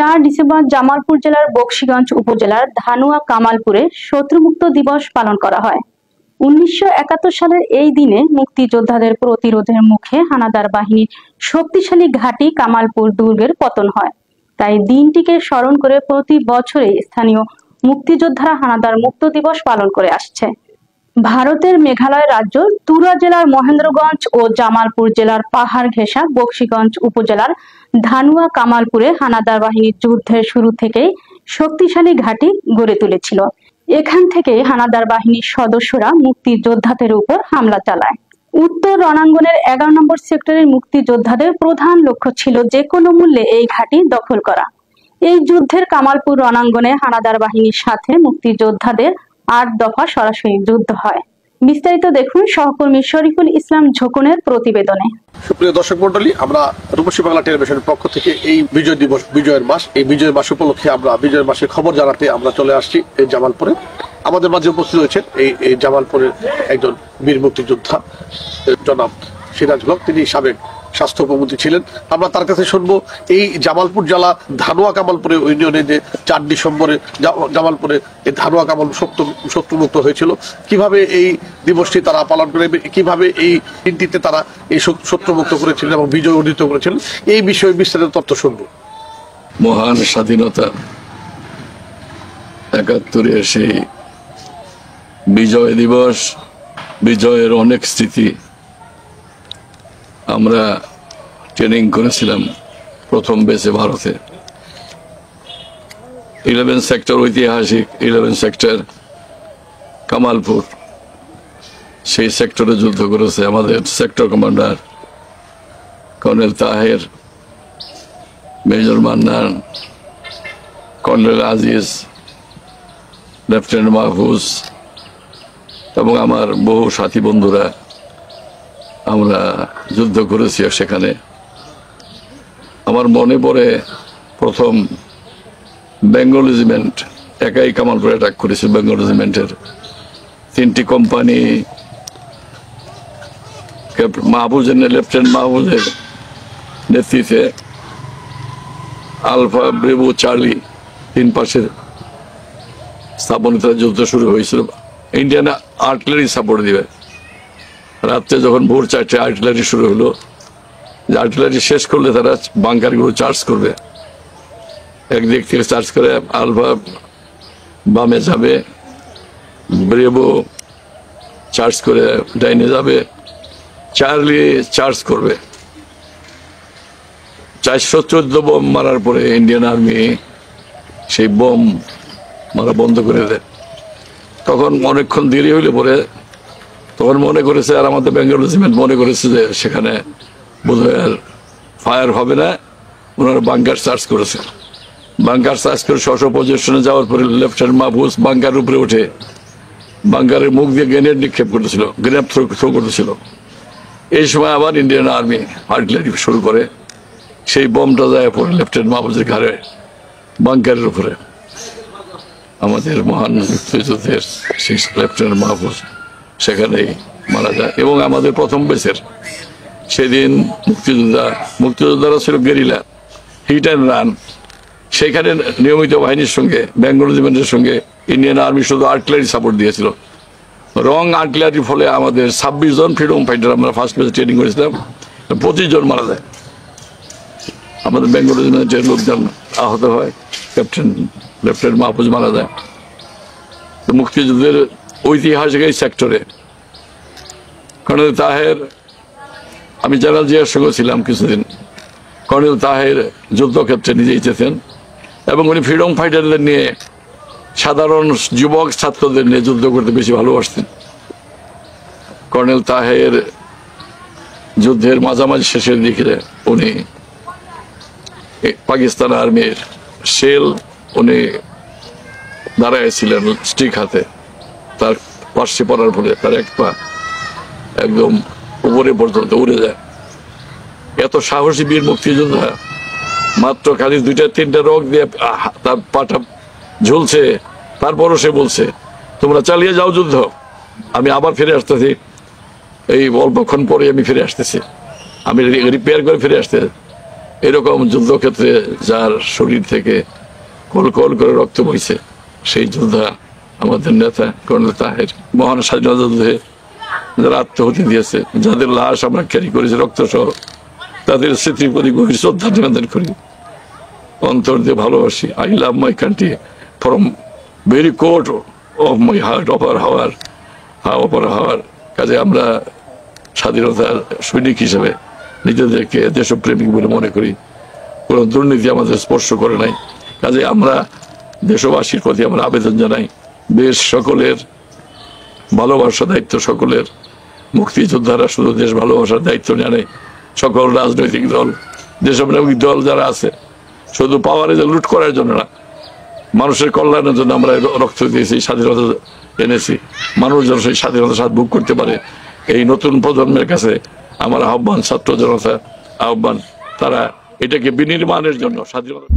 4 December Jamalpur জেলার বকশীগঞ্জ উপজেলার ধানুয়া কামালপুরে শত্রুমুক্ত দিবস পালন করা হয়। 1971 সালের এই দিনে মুক্তিযোদ্ধাদের প্রতিরোধের মুখে হানাদার বাহিনীর শক্তিশালী ঘাঁটি কামালপুর দুর্গের পতন হয়। তাই দিনটিকে স্মরণ করে প্রতি বছরই স্থানীয় মুক্তিযোদ্ধারা হানাদার মুক্ত দিবস পালন করে আসছে। ভারতের মেঘালয় রাজ্য তুরা জেলার মহেন্দ্রগঞ্জ ও জামালপুর জেলার পাহাড় ঘেঁষা বকশীগঞ্জ উপজেলার ধানুয়া কামালপুরে হানাদার বাহিনীর যুদ্ধের শুরু থেকেই শক্তিশালী ঘাঁটি গড়ে তুলেছিল। এখান থেকে হানাদার বাহিনীর সদস্যরা মুক্তিযোদ্ধাদের উপর হামলা চালায়। উত্তর রণাঙ্গনের 11 নম্বর সেক্টরের মুক্তিযোদ্ধাদের প্রধান লক্ষ্য ছিল যে কোনো মূল্যে এই ঘাঁটি দখল করা। এই যুদ্ধের কামালপুর রণাঙ্গনে হানাদার বাহিনীর সাথে মুক্তিযোদ্ধাদের 8 দফা সরাসরি যুদ্ধ হয়। বিস্তারিত দেখুন সহকর্মী শরীফুল ইসলাম ঝোকনের প্রতিবেদনে। সুপ্রিয় দর্শক মন্ডলী, আমরা রূপসী বাংলা টেলিভিশনের পক্ষ থেকে এই বিজয় দিবস, বিজয়ের মাস, এই বিজয় মাস উপলক্ষে আমরা বিজয়ের মাসের খবর জানাতে আমরা চলে আসছি এই জামালপুরে। আমাদের মাঝে উপস্থিত রয়েছেন এই জামালপুরের একজন বীর মুক্তিযোদ্ধা জনাব সিরাজ হক। তিনি সাবেক স্বাস্থ্য উপমন্ত্রী ছিলেন। আমরা তার কাছে শুনবো এই জামালপুর জেলা ধানুয়া কামালপুরে ইউনিয়নে যে 4 ডিসেম্বরে জামালপুরে এই ধানুয়া কামাল শত্রুমুক্ত হয়েছিল, কিভাবে এই দিবসটি তারা পালন করে, কিভাবে এই দিনটিতে তারা এই শত্রুমুক্ত করেছিলেন এবং বিজয় অর্জিত করেছিলেন, এই বিষয়ে বিস্তারিত তথ্য শুনবো। মহান স্বাধীনতা 71-এর সেই বিজয় দিবস, বিজয়ের অনেক স্মৃতি। আমরা ট্রেনিং করেছিলাম প্রথম বেসে ভারতে। 11 সেক্টর, ঐতিহাসিক 11 সেক্টর কামালপুর, সেই সেক্টরে যুদ্ধ করেছে আমাদের sector commander colonel Taher, major Mannan, colonel Aziz, lieutenant Mahfuz এবং আমার বহু সাথী বন্ধুরা আমরা যুদ্ধ করেছি সেখানে। আমার মনে পড়ে প্রথম বেঙ্গল রেজিমেন্ট একাই কামালপুরে অ্যাটাক করেছিল। বেঙ্গল রেজিমেন্টের 3টি কোম্পানি মাহফুজের, লেফটেন্যান্ট মাহফুজের নেতৃত্বে আলফা, ব্রেভো, চার্লি 3 পাশে স্থাপনিত যুদ্ধ শুরু হয়েছিল। ইন্ডিয়ান আর্টিলারি সাপোর্ট দিবে। রাত্রে যখন ভোর 4টে আর্টিলারি শুরু হলো, আর্টিলারি শেষ করলে তারা বাংকারগুলো চার্জ করবে। একদিক থেকে চার্জ করে আলফা বামে যাবে, ব্রেভো চার্জ করে ডাইনে যাবে, চার্লি চার্জ করবে। 414 বোম মারার পরে ইন্ডিয়ান আর্মি সেই বোম মারা বন্ধ করে দেয়। তখন অনেকক্ষণ দেরি হইলে পরে তখন মনে করেছে, আর আমাদের বেঙ্গল রেজিমেন্ট মনে করেছে যে সেখানে বোধহয় আর ফায়ার হবে না। ওনারা বাংকার চার্জ করেছে। বাংকার চার্জ করে স্ব পজিশনে যাওয়ার পরে লেফটেন্যান্ট মাহফুজ বাংকার উপরে উঠে বাংকারের মুখ দিয়ে গ্রেনেড নিক্ষেপ করতেছিল, গ্রেনেড থ্রো করতেছিল। এই সময় আবার ইন্ডিয়ান আর্মি আর্টিলারি শুরু করে। সেই বোমটা যায় পরে লেফটেন্যান্ট মাহফুজের ঘাড়ে, বাংকারের উপরে। আমাদের মহান মুক্তিযুদ্ধের সেই লেফটেন্যান্ট মাহফুজ সেখানেই মারা যায়। এবং আমাদের প্রথম বেসের সেদিন মুক্তিযোদ্ধারা ছিল গেরিলা, হিট অ্যান্ড রান। সেখানে নিয়মিত বাহিনীর সঙ্গে, বেঙ্গল রেজিমেন্টের সঙ্গে ইন্ডিয়ান আর্মি শুধু আর্টিলারি সাপোর্ট দিয়েছিল। রং আর্টিলারির ফলে আমাদের 26 জন ফ্রিডম ফাইটার, আমরা ফার্স্ট বেসে ট্রেনিং করেছিলাম, 25 জন মারা যায়। আমাদের বেঙ্গল রেজিমেন্টের লোকজন আহত হয়, ক্যাপ্টেন লেফটেন্যান্ট মাহফুজ মারা যায়। মুক্তিযুদ্ধের ঐতিহাসিক এই সেক্টরে কর্নেল তাহের, আমি জেনারেল জিয়ার সঙ্গে ছিলাম কিছুদিন। কর্নেল তাহের যুদ্ধক্ষেত্রে নিজেই যেতেন এবং উনি ফ্রিডম ফাইটারদের নিয়ে, সাধারণ যুবক ছাত্রদের নিয়ে যুদ্ধ করতে বেশি ভালোবাসতেন। কর্নেল তাহের যুদ্ধের মাঝামাঝি শেষের দিকে উনি পাকিস্তান আর্মির শেল উনি দাঁড়াইছিলেন স্টিক হাতে। তার পার্শ্বে পড়ার ফলে তার এক পা একদম উপরে পর্যন্ত উড়ে যায়। এত সাহসী বীর মুক্তিযোদ্ধা, মাত্র খালি 2-3টা রোগ দিয়ে তার পাটা ঝুলছে, তারপরও সে বলছে তোমরা চালিয়ে যাও যুদ্ধ, আমি আবার ফিরে আসতেছি। এই অল্পক্ষণ পরে আমি ফিরে আসতেছি, আমি রিপেয়ার করে ফিরে আসতে। এরকম যুদ্ধক্ষেত্রে যার শরীর থেকে কল কল করে রক্ত বইছে, সেই যোদ্ধা আমাদের নেতা কর্নেল তাহের। মহান স্বাধীনতা যুদ্ধে যারা আত্মহতি দিয়েছে, যাদের লাশ আমরা ক্যারি করেছি রক্ত সহ, তাদের স্মৃতির প্রতি গভীর শ্রদ্ধা নিবেদন করি, অন্তর দিয়ে ভালোবাসি। I love my country from very core of my heart, অপার হাওয়ার। কাজে আমরা স্বাধীনতার সৈনিক হিসেবে নিজেদেরকে দেশপ্রেমিক বলে মনে করি। কোনো দুর্নীতি আমাদের স্পর্শ করে নাই। কাজে আমরা দেশবাসীর প্রতি আমরা আবেদন জানাই, দেশ সকলের, ভালোবাসার দায়িত্ব সকলের। মুক্তিযোদ্ধারা শুধু দেশ ভালোবাসার দায়িত্ব জানে, সকল রাজনৈতিক দল, দেশপ্রেমিক দল যারা আছে, শুধু পাওয়ারে লুট করার জন্য না, মানুষের কল্যাণের জন্য আমরা রক্ত দিয়েছি, স্বাধীনতা এনেছি। মানুষ যেন সেই স্বাধীনতার স্বাদ ভোগ করতে পারে, এই নতুন প্রজন্মের কাছে আমার আহ্বান, ছাত্র জনতা আহ্বান, তারা এটাকে বিনির্মাণের জন্য স্বাধীনতা